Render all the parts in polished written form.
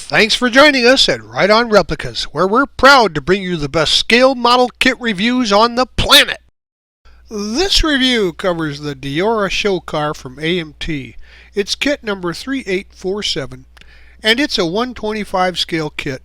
Thanks for joining us at Right On Replicas, where we're proud to bring you the best scale model kit reviews on the planet. This review covers the DEORA show car from AMT. It's kit number 3847, and it's a 125 scale kit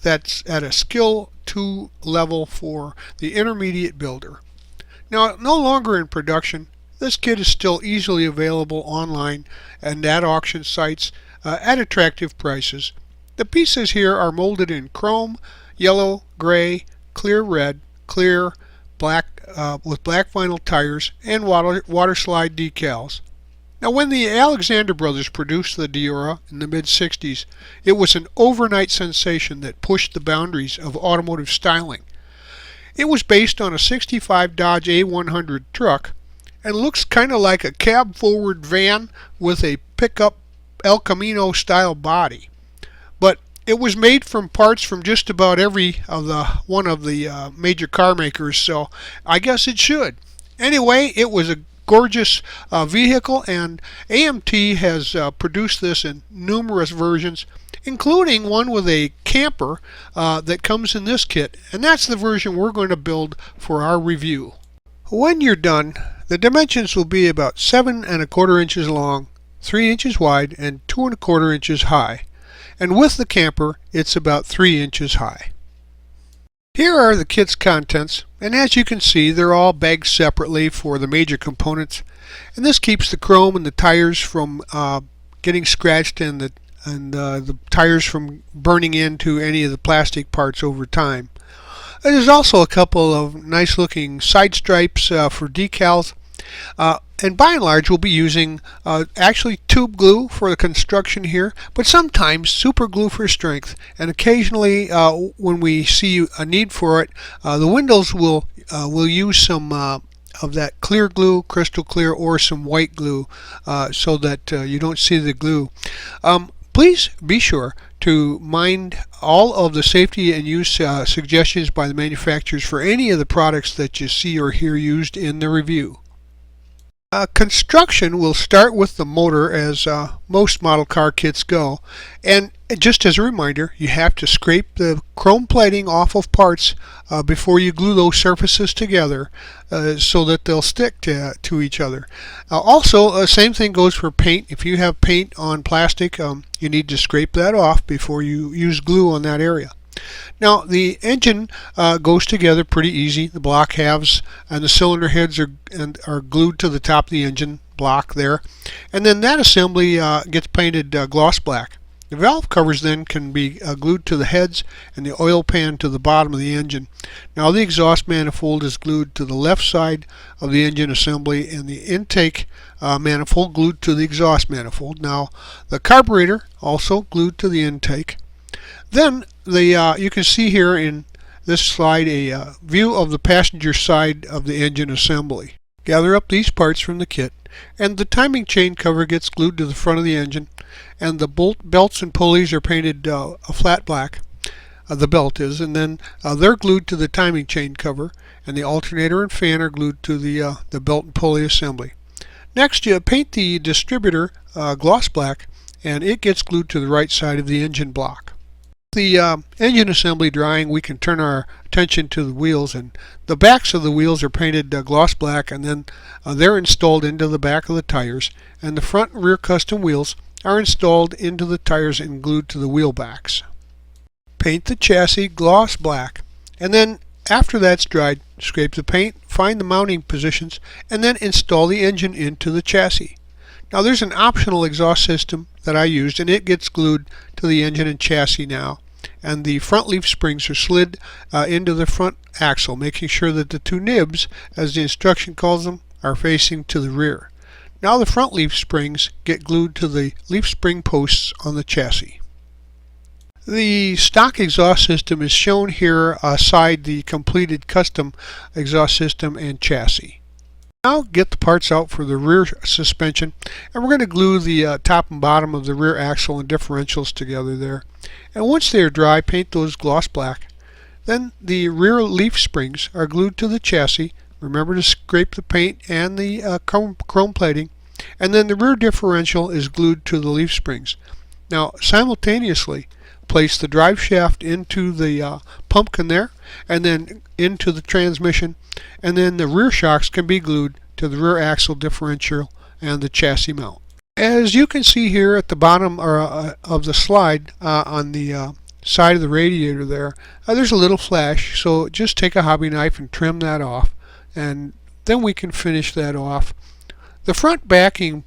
that's at a skill 2 level for the intermediate builder. Now, no longer in production, this kit is still easily available online and at auction sites at attractive prices. The pieces here are molded in chrome, yellow, gray, clear red, clear, black with black vinyl tires and water slide decals. Now, when the Alexander brothers produced the DEORA in the mid-60s, it was an overnight sensation that pushed the boundaries of automotive styling. It was based on a 65 Dodge A100 truck and looks kind of like a cab-forward van with a pickup El Camino style body. But it was made from parts from just about every of the major car makers, so I guess it should. Anyway, it was a gorgeous vehicle, and AMT has produced this in numerous versions, including one with a camper that comes in this kit, and that's the version we're going to build for our review. When you're done, the dimensions will be about 7 1/4 inches long, 3 inches wide, and 2 1/4 inches high. And with the camper, it's about 3 inches high. Here are the kit's contents, and as you can see, they're all bagged separately for the major components, and this keeps the chrome and the tires from getting scratched and the tires from burning into any of the plastic parts over time. There's also a couple of nice looking side stripes for decals. And by and large, we'll be using actually tube glue for the construction here, but sometimes super glue for strength, and occasionally when we see a need for it, the windows will use some of that clear glue, crystal clear, or some white glue so that you don't see the glue. Please be sure to mind all of the safety and use suggestions by the manufacturers for any of the products that you see or hear used in the review. Construction will start with the motor, as most model car kits go, and just as a reminder, you have to scrape the chrome plating off of parts before you glue those surfaces together so that they'll stick to each other. Also, same thing goes for paint. If you have paint on plastic, you need to scrape that off before you use glue on that area. Now, the engine goes together pretty easy. The block halves and the cylinder heads are glued to the top of the engine block there, and then that assembly gets painted gloss black. The valve covers then can be glued to the heads and the oil pan to the bottom of the engine. Now, the exhaust manifold is glued to the left side of the engine assembly, and the intake manifold glued to the exhaust manifold. Now, the carburetor also glued to the intake. Then you can see here in this slide a view of the passenger side of the engine assembly. Gather up these parts from the kit, and the timing chain cover gets glued to the front of the engine, and the belts and pulleys are painted a flat black. The belt is, and then they're glued to the timing chain cover, and the alternator and fan are glued to the belt and pulley assembly. Next, you paint the distributor gloss black, and it gets glued to the right side of the engine block. The engine assembly drying, we can turn our attention to the wheels, and the backs of the wheels are painted gloss black, and then they're installed into the back of the tires, and the front and rear custom wheels are installed into the tires and glued to the wheel backs. Paint the chassis gloss black, and then after that's dried, scrape the paint, find the mounting positions, and then install the engine into the chassis. Now, there's an optional exhaust system that I used, and it gets glued to the engine and chassis now, and the front leaf springs are slid into the front axle, making sure that the two nibs, as the instruction calls them, are facing to the rear. Now the front leaf springs get glued to the leaf spring posts on the chassis. The stock exhaust system is shown here aside the completed custom exhaust system and chassis. Now get the parts out for the rear suspension, and we're going to glue the top and bottom of the rear axle and differentials together there. And once they are dry, paint those gloss black. Then the rear leaf springs are glued to the chassis. Remember to scrape the paint and the chrome plating. And then the rear differential is glued to the leaf springs. Now, simultaneously, place the drive shaft into the pumpkin there, and then into the transmission, and then the rear shocks can be glued to the rear axle differential and the chassis mount. As you can see here at the bottom of the slide on the side of the radiator there, there's a little flash, so just take a hobby knife and trim that off, and then we can finish that off. The front backing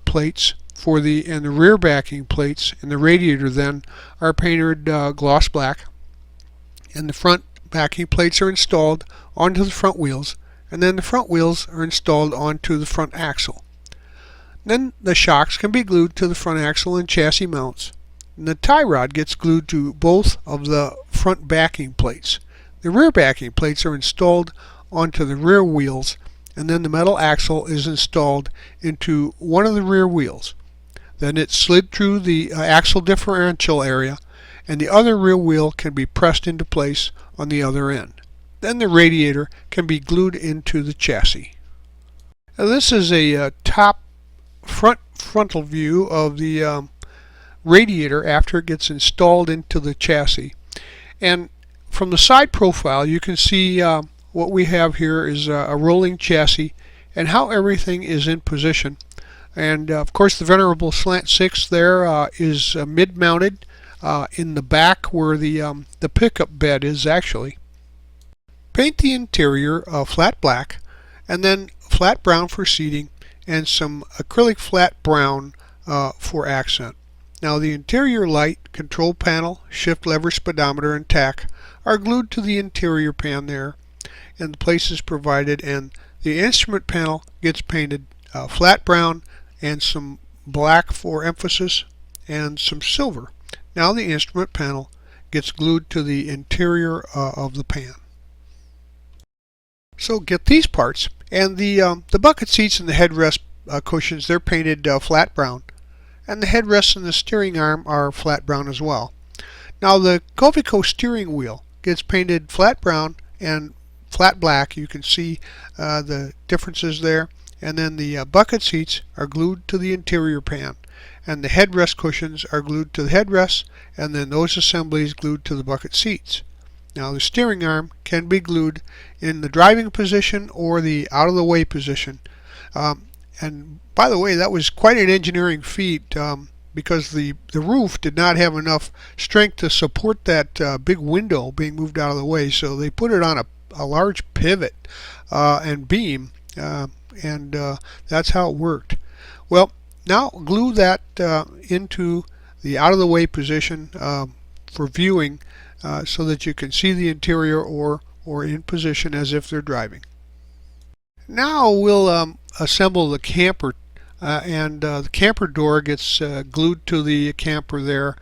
plates and the rear backing plates in the radiator then are painted gloss black, and the front backing plates are installed onto the front wheels, and then the front wheels are installed onto the front axle. Then the shocks can be glued to the front axle and chassis mounts, and the tie rod gets glued to both of the front backing plates. The rear backing plates are installed onto the rear wheels, and then the metal axle is installed into one of the rear wheels. Then it's slid through the axle differential area, and the other rear wheel can be pressed into place on the other end. Then the radiator can be glued into the chassis. Now this is a top frontal view of the radiator after it gets installed into the chassis. And from the side profile you can see what we have here is a rolling chassis and how everything is in position. And of course the venerable slant 6 there is mid-mounted in the back where the pickup bed is actually. Paint the interior flat black, and then flat brown for seating, and some acrylic flat brown for accent. Now the interior light, control panel, shift lever, speedometer, and tach are glued to the interior pan there, and the place is provided, and the instrument panel gets painted flat brown and some black for emphasis and some silver. Now the instrument panel gets glued to the interior of the pan. So get these parts, and the bucket seats and the headrest cushions, they're painted flat brown, and the headrests and the steering arm are flat brown as well. Now the Covico steering wheel gets painted flat brown and flat black. You can see the differences there. And then the bucket seats are glued to the interior pan, and the headrest cushions are glued to the headrests, and then those assemblies glued to the bucket seats. Now the steering arm can be glued in the driving position or the out of the way position. And by the way, that was quite an engineering feat because the roof did not have enough strength to support that big window being moved out of the way, so they put it on a large pivot and beam, and that's how it worked. Well, now glue that into the out of the way position for viewing so that you can see the interior or in position as if they're driving. Now we'll assemble the camper, and the camper door gets glued to the camper there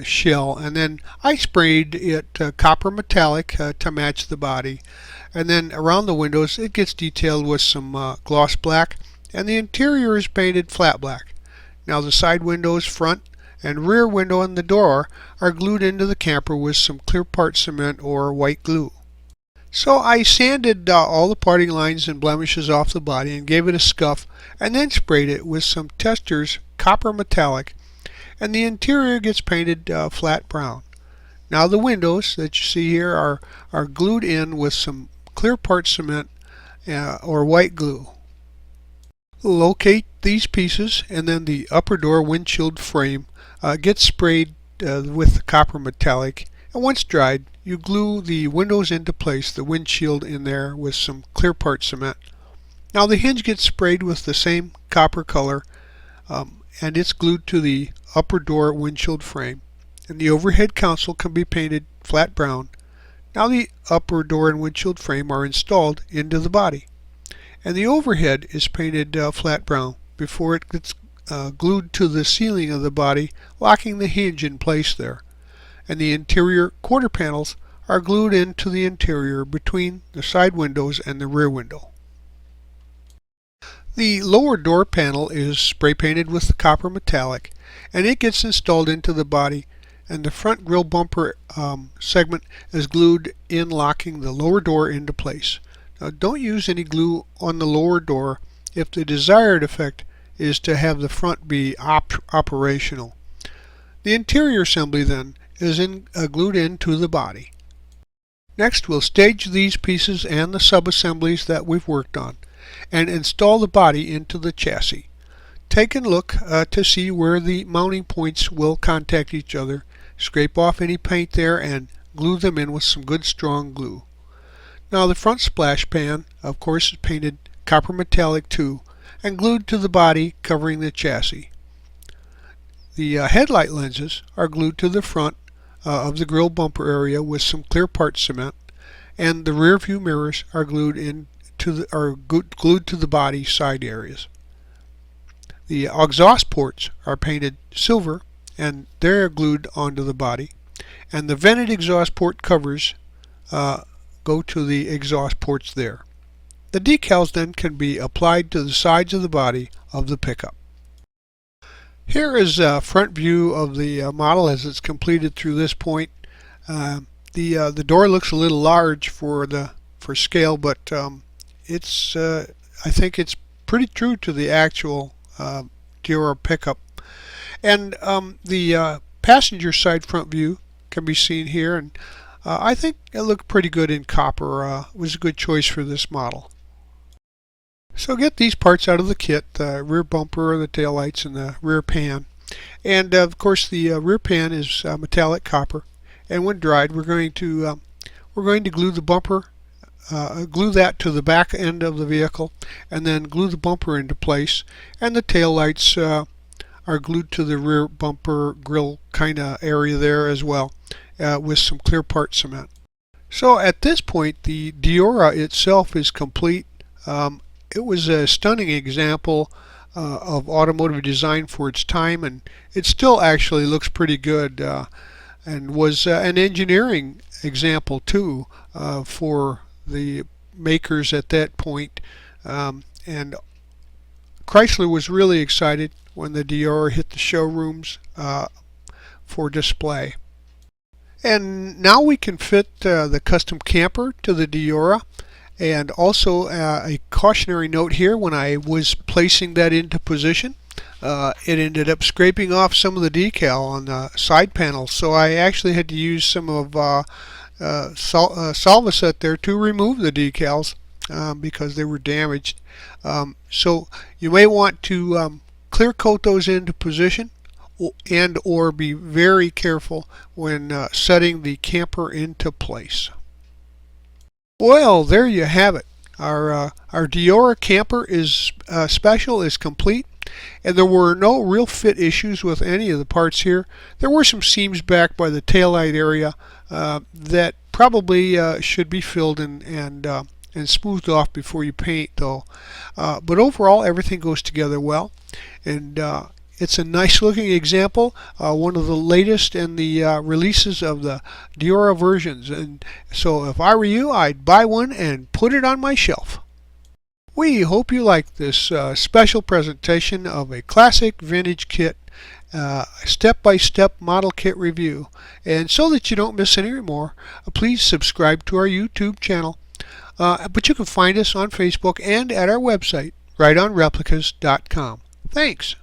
shell, and then I sprayed it copper metallic to match the body, and then around the windows it gets detailed with some gloss black, and the interior is painted flat black. Now the side windows, front and rear window, and the door are glued into the camper with some clear part cement or white glue. So I sanded all the parting lines and blemishes off the body and gave it a scuff, and then sprayed it with some Testors copper metallic, and the interior gets painted flat brown. Now the windows that you see here are glued in with some clear part cement or white glue. Locate these pieces, and then the upper door windshield frame gets sprayed with the copper metallic, and once dried you glue the windows into place, the windshield in there with some clear part cement. Now the hinge gets sprayed with the same copper color, and it's glued to the upper door windshield frame, and the overhead console can be painted flat brown. Now the upper door and windshield frame are installed into the body, and the overhead is painted flat brown before it gets glued to the ceiling of the body, locking the hinge in place there. And the interior quarter panels are glued into the interior between the side windows and the rear window. The lower door panel is spray painted with the copper metallic, and it gets installed into the body, and the front grille bumper segment is glued in, locking the lower door into place. Now don't use any glue on the lower door if the desired effect is to have the front be operational. The interior assembly then is glued into the body. Next, we'll stage these pieces and the sub-assemblies that we've worked on and install the body into the chassis. Take a look to see where the mounting points will contact each other. Scrape off any paint there and glue them in with some good strong glue. Now the front splash pan, of course, is painted copper metallic too and glued to the body covering the chassis. The headlight lenses are glued to the front of the grille bumper area with some clear part cement, and the rear view mirrors are glued to the body side areas. The exhaust ports are painted silver and they're glued onto the body, and the vented exhaust port covers go to the exhaust ports there. The decals then can be applied to the sides of the body of the pickup. Here is a front view of the model as it's completed through this point. The door looks a little large for scale, but I think it's pretty true to the actual DEORA pickup. And the passenger side front view can be seen here, and I think it looked pretty good in copper. It was a good choice for this model. So get these parts out of the kit: the rear bumper, the taillights, and the rear pan. And of course the rear pan is metallic copper, and when dried we're going to glue the bumper, glue that to the back end of the vehicle, and then glue the bumper into place, and the taillights are glued to the rear bumper grill kind of area there as well, with some clear part cement. So at this point the DEORA itself is complete. It was a stunning example of automotive design for its time, and it still actually looks pretty good, and was an engineering example too for the makers at that point. And Chrysler was really excited when the DEORA hit the showrooms for display. And now we can fit the custom camper to the DEORA. And also a cautionary note here: when I was placing that into position, it ended up scraping off some of the decal on the side panels, so I actually had to use some of Solvaset there to remove the decals because they were damaged. So you may want to clear coat those into position and or be very careful when setting the camper into place. Well, there you have it. Our DEORA camper is special, is complete, and there were no real fit issues with any of the parts here. There were some seams back by the taillight area that probably should be filled and smoothed off before you paint, though. But overall, everything goes together well, and it's a nice looking example, one of the latest in the releases of the DEORA versions, and so if I were you, I'd buy one and put it on my shelf. We hope you liked this special presentation of a classic vintage kit, step-by-step model kit review. And so that you don't miss any more, please subscribe to our YouTube channel. But you can find us on Facebook and at our website, rightonreplicas.com. Thanks.